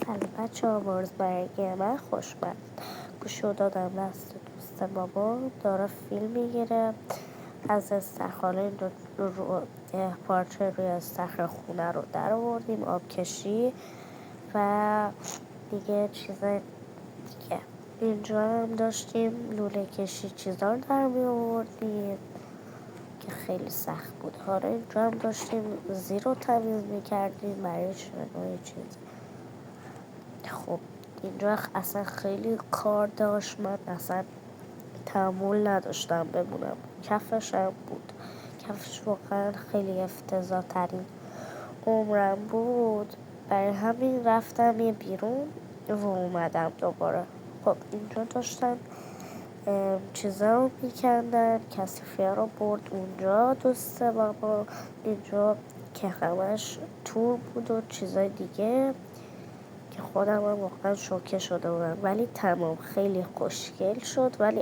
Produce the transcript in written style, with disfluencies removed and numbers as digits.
سلام بچه ها، برگ من خوشمند. گوشو دادم دست دوست بابا، داره فیلم میگیره از استخانه. رو پارچه روی استخر خونه رو در آوردیم، آب کشی و دیگه چیزای دیگه. اینجا هم داشتیم لوله کشی چیزا رو در می آوردیم که خیلی سخت بود. حالا اینجا هم داشتیم زیر رو تمیز میکردیم برای شنای چیز. خب اینجا اصلا خیلی کار داشت، من اصلا تحمل نداشتم بمونم. کفش هم بود، کفش واقعا خیلی افتضاح ترین عمرم بود، برای همین رفتم یه بیرون و اومدم دوباره. خب اینجا داشتن چیزا رو میکندن، کسیفیه رو برد اونجا دوست بابا. اینجا که همش تور بود و چیزای دیگه که خودم هم واقعا شوکه شده بودم، ولی تمام خیلی خوشگل شد. ولی